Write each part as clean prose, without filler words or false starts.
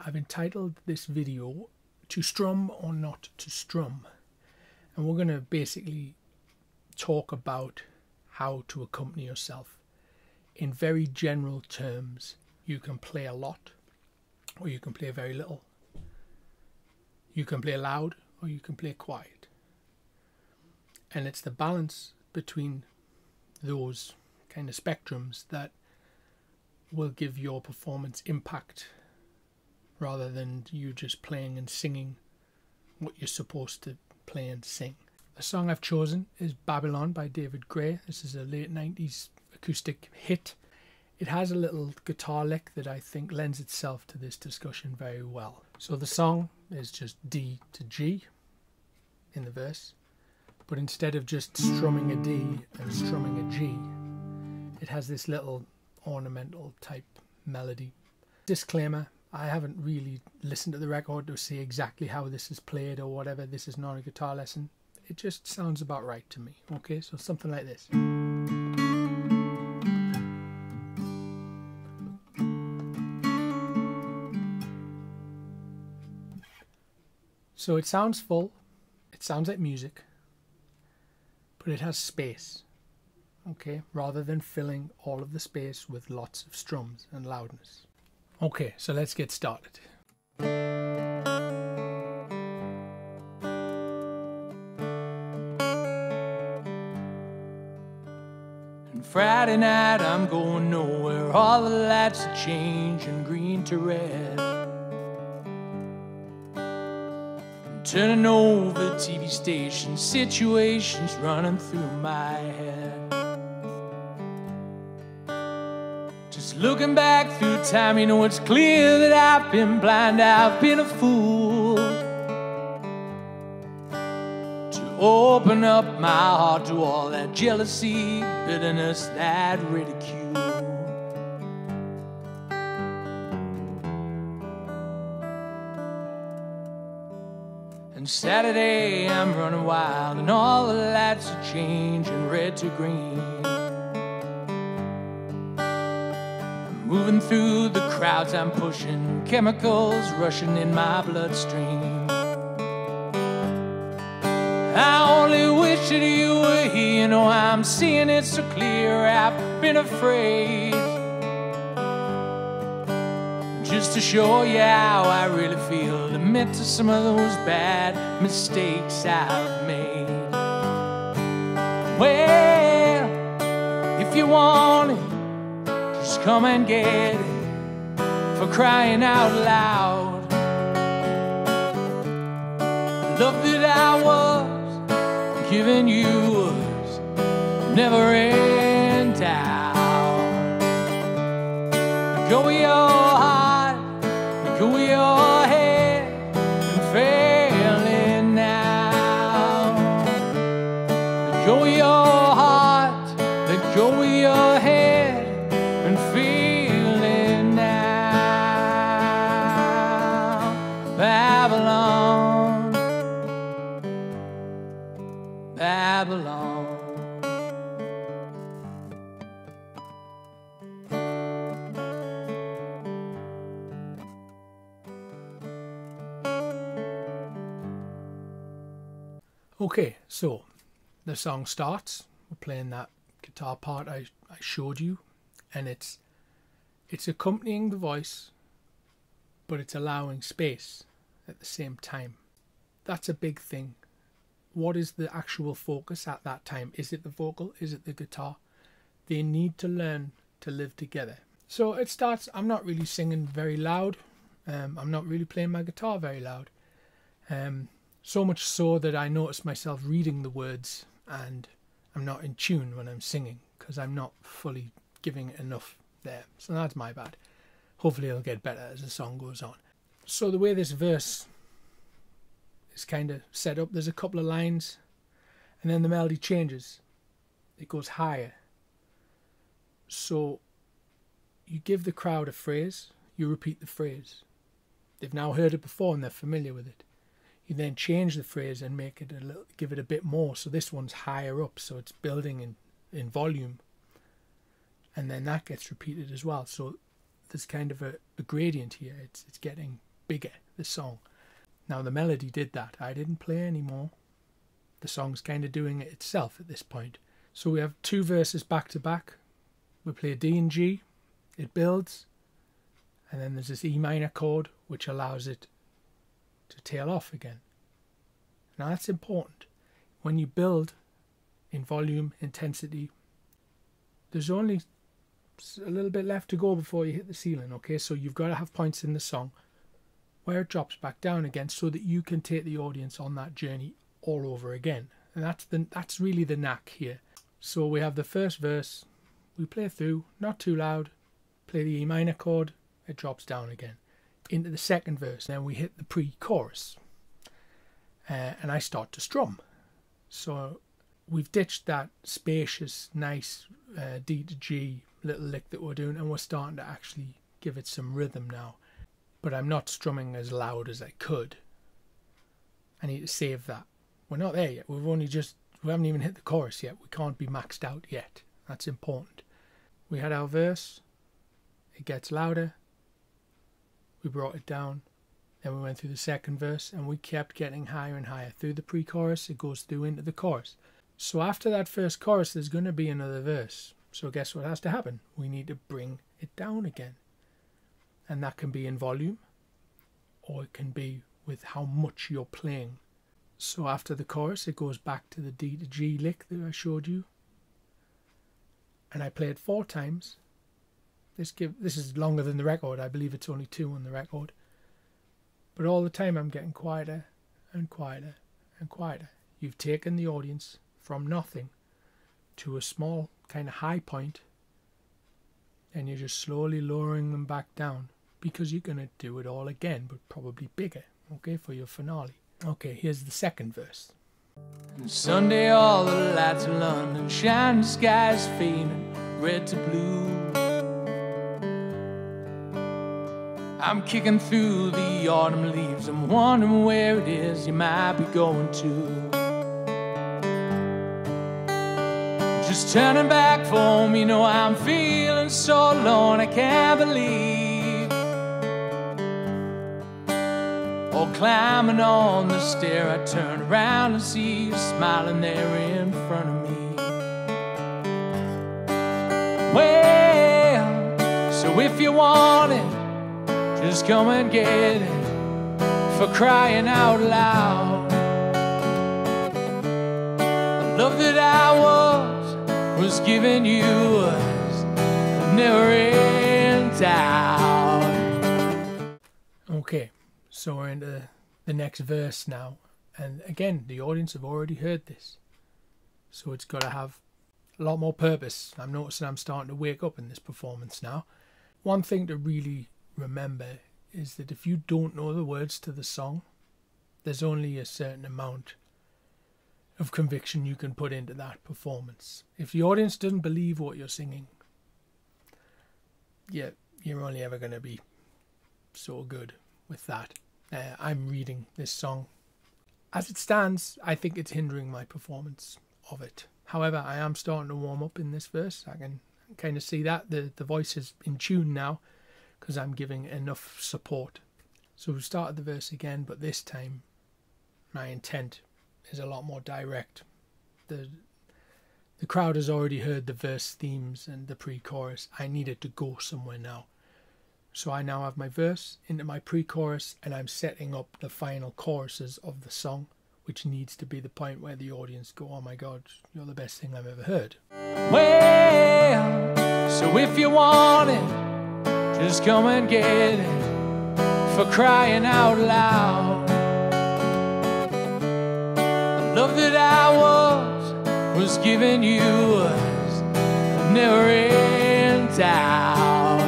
I've entitled this video "To Strum or Not to Strum," and we're going to basically talk about how to accompany yourself. In very general terms, you can play a lot or you can play very little. You can play loud or you can play quiet. And it's the balance between those kind of spectrums that will give your performance impact, rather than you just playing and singing what you're supposed to play and sing. The song I've chosen is Babylon by David Gray. This is a late 90s acoustic hit. It has a little guitar lick that I think lends itself to this discussion very well. So the song is just D to G in the verse, but instead of just strumming a D and strumming a G, it has this little ornamental type melody. Disclaimer, I haven't really listened to the record to see exactly how this is played or whatever. This is not a guitar lesson. It just sounds about right to me. Okay, so something like this. So it sounds full, it sounds like music, but it has space, okay, rather than filling all of the space with lots of strums and loudness. Okay, so let's get started. And Friday night I'm going nowhere, all the lights are changing green to red. Turning over TV stations, situations running through my head. Just looking back through time, you know it's clear that I've been blind, I've been a fool to open up my heart to all that jealousy, bitterness, that ridicule. And Saturday I'm running wild and all the lights are changing red to green. I'm moving through the crowds, I'm pushing chemicals rushing in my bloodstream. I only wish that you were here, you know I'm seeing it so clear. I've been afraid just to show you how I really feel, admit to some of those bad mistakes I've made. Well, if you want it, just come and get it, for crying out loud. The love that I was giving you was never in doubt. Go with your heart, go with your head, and failing now. Go with your heart, let go with your head, and feeling now. Babylon, Babylon. Okay, so the song starts, we're playing that guitar part I showed you, and it's accompanying the voice, but it's allowing space at the same time. That's a big thing. What is the actual focus at that time? Is it the vocal? Is it the guitar? They need to learn to live together. So it starts, I'm not really singing very loud, I'm not really playing my guitar very loud. So much so that I notice myself reading the words and I'm not in tune when I'm singing because I'm not fully giving it enough there. So that's my bad. Hopefully it'll get better as the song goes on. So the way this verse is kind of set up, there's a couple of lines and then the melody changes. It goes higher. So you give the crowd a phrase, you repeat the phrase. They've now heard it before and they're familiar with it. You then change the phrase and make it a little, give it a bit more. So this one's higher up, so it's building in volume. And then that gets repeated as well. So there's kind of a gradient here. It's getting bigger, the song. Now the melody did that. I didn't play anymore. The song's kind of doing it itself at this point. So we have 2 verses back to back. We play D and G, it builds, and then there's this E minor chord which allows it to tail off again. Now that's important. When you build in volume, intensity, there's only a little bit left to go before you hit the ceiling, okay? So you've got to have points in the song where it drops back down again so that you can take the audience on that journey all over again. And that's really the knack here. So we have the first verse, we play through, not too loud, play the E minor chord, it drops down again. Into the second verse, then we hit the pre-chorus. And I start to strum. So we've ditched that spacious, nice D to G little lick that we're doing, and we're starting to actually give it some rhythm now. But I'm not strumming as loud as I could. I need to save that. We're not there yet. We haven't even hit the chorus yet. We can't be maxed out yet. That's important. We had our verse. It gets louder. We brought it down. Then we went through the second verse, and we kept getting higher and higher. Through the pre-chorus, it goes through into the chorus. So after that first chorus, there's going to be another verse. So guess what has to happen? We need to bring it down again. And that can be in volume, or it can be with how much you're playing. So after the chorus, it goes back to the D to G lick that I showed you. And I play it 4 times. This is longer than the record. I believe it's only 2 on the record. But all the time I'm getting quieter and quieter and quieter. You've taken the audience from nothing to a small kind of high point, and you're just slowly lowering them back down, because you're going to do it all again, but probably bigger, okay, for your finale. Okay, here's the second verse. Sunday all the lights of London shine, the sky's fading red to blue. I'm kicking through the autumn leaves, I'm wondering where it is you might be going to. Just turning back home, you know I'm feeling so alone, I can't believe. Or climbing on the stair, I turn around and see you smiling there in front of me. Well, so if you want it, just come and get it, for crying out loud. The love that I was giving you was never in doubt. Okay, so we're into the next verse now, and again the audience have already heard this, so it's got to have a lot more purpose. I'm noticing I'm starting to wake up in this performance now. One thing to really remember is that if you don't know the words to the song, there's only a certain amount of conviction you can put into that performance. If the audience doesn't believe what you're singing, yeah, you're only ever going to be so good with that. I'm reading this song. As it stands, I think it's hindering my performance of it. However, I am starting to warm up in this verse. I can kind of see that. The voice is in tune now because I'm giving enough support. So we started the verse again, but this time my intent is a lot more direct. The crowd has already heard the verse themes and the pre-chorus. I needed to go somewhere now. So I now have my verse into my pre-chorus, and I'm setting up the final choruses of the song, which needs to be the point where the audience go, oh my God, you're the best thing I've ever heard. Well, so if you want it, just come and get it, for crying out loud. The love that I was giving you was never in doubt.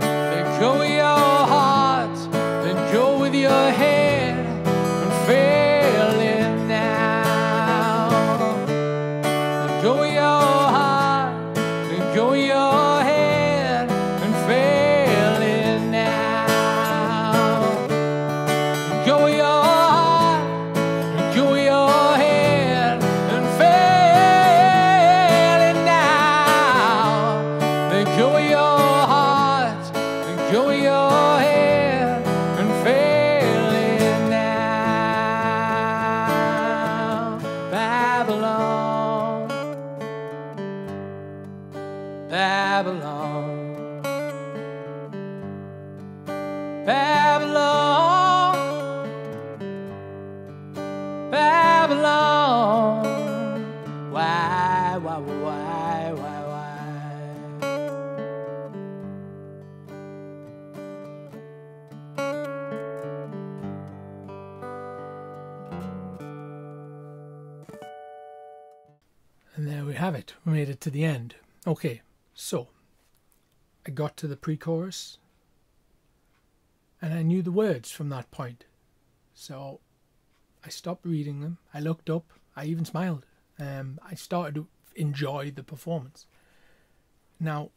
Let go with your heart, let go with your head, and fail it now. Let go with your heart, let go with your head, and fail it now. Let go with your heart, let go with your head, and fail it now. Let go with your heart, let go with your head, Babylon, Babylon, why, why, why, why, why? And there we have it. We made it to the end. Okay, so I got to the pre-chorus and I knew the words from that point. So I stopped reading them. I looked up. I even smiled. I started to enjoy the performance. Now,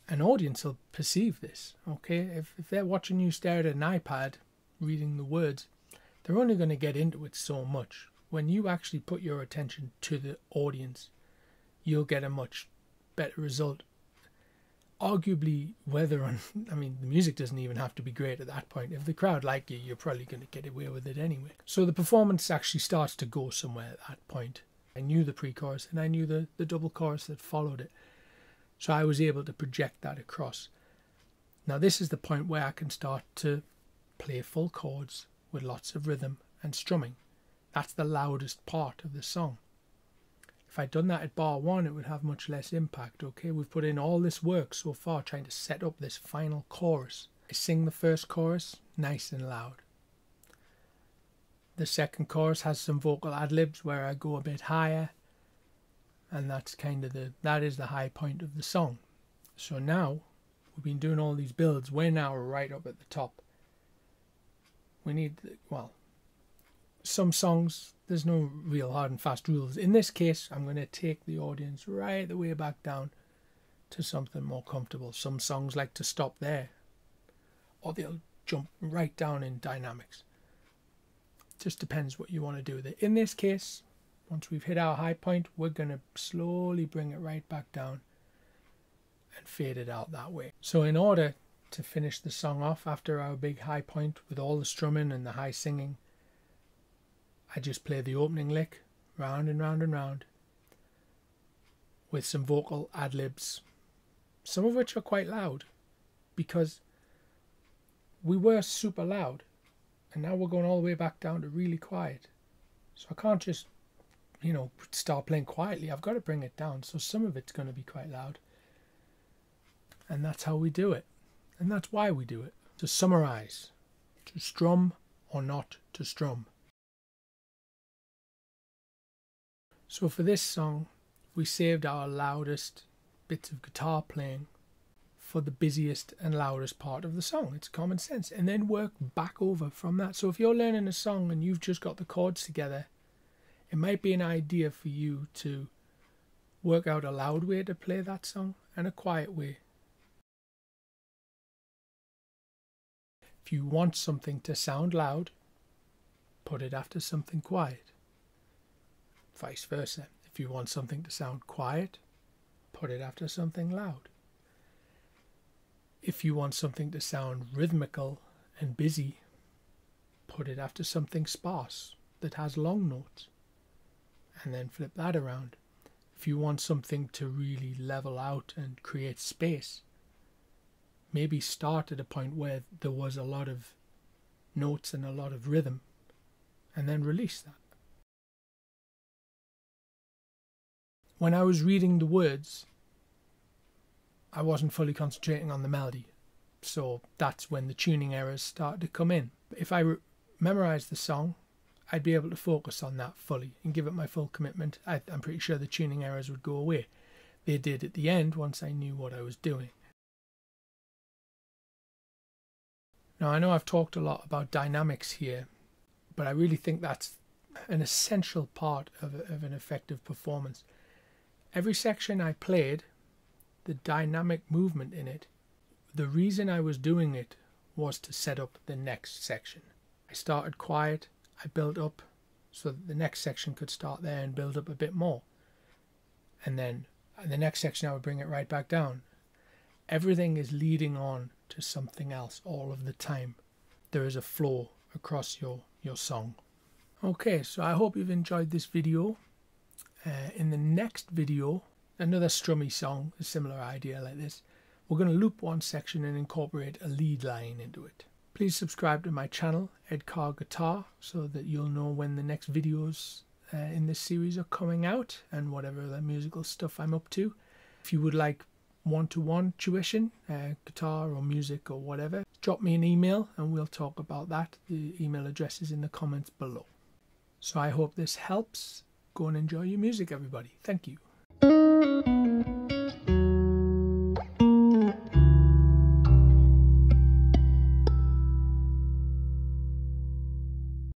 an audience will perceive this, okay? If they're watching you stare at an iPad reading the words, they're only going to get into it so much. When you actually put your attention to the audience, you'll get a much better result. Arguably, the music doesn't even have to be great at that point. If the crowd like you, you're probably going to get away with it anyway. So the performance actually starts to go somewhere at that point. I knew the pre-chorus and I knew the double chorus that followed it. So I was able to project that across. Now this is the point where I can start to play full chords with lots of rhythm and strumming. That's the loudest part of the song. If I'd done that at bar 1, it would have much less impact, okay? We've put in all this work so far trying to set up this final chorus. I sing the first chorus nice and loud. The second chorus has some vocal ad-libs where I go a bit higher, and that's kind of that is the high point of the song. So now, we've been doing all these builds, we're now right up at the top. We need, some songs, there's no real hard and fast rules. In this case, I'm going to take the audience right the way back down to something more comfortable. Some songs like to stop there, or they'll jump right down in dynamics. Just depends what you want to do with it. In this case, once we've hit our high point, we're going to slowly bring it right back down and fade it out that way. So in order to finish the song off after our big high point with all the strumming and the high singing, I just play the opening lick round and round and round with some vocal ad-libs, some of which are quite loud because we were super loud and now we're going all the way back down to really quiet. So I can't just, start playing quietly. I've got to bring it down. So some of it's going to be quite loud. And that's how we do it. And that's why we do it. To summarize, to strum or not to strum. So for this song, we saved our loudest bits of guitar playing for the busiest and loudest part of the song. It's common sense. And then work back over from that. So if you're learning a song and you've just got the chords together, it might be an idea for you to work out a loud way to play that song and a quiet way. If you want something to sound loud, put it after something quiet. Vice versa. If you want something to sound quiet, put it after something loud. If you want something to sound rhythmical and busy, put it after something sparse that has long notes. And then flip that around. If you want something to really level out and create space, maybe start at a point where there was a lot of notes and a lot of rhythm, and then release that. When I was reading the words, I wasn't fully concentrating on the melody, so that's when the tuning errors started to come in. If I memorized the song, I'd be able to focus on that fully and give it my full commitment. I'm pretty sure the tuning errors would go away. They did at the end once I knew what I was doing. Now I know I've talked a lot about dynamics here, but I really think that's an essential part of an effective performance. Every section I played, the dynamic movement in it, the reason I was doing it was to set up the next section. I started quiet, I built up so that the next section could start there and build up a bit more. And then the next section I would bring it right back down. Everything is leading on to something else all of the time. There is a flow across your song. Okay, so I hope you've enjoyed this video. In the next video, another strummy song, a similar idea like this, we're going to loop one section and incorporate a lead line into it. Please subscribe to my channel, Edcar Guitar, so that you'll know when the next videos in this series are coming out and whatever other musical stuff I'm up to. If you would like one-to-one tuition, guitar or music or whatever, drop me an email and we'll talk about that. The email address is in the comments below. So I hope this helps. Go and enjoy your music, everybody. Thank you.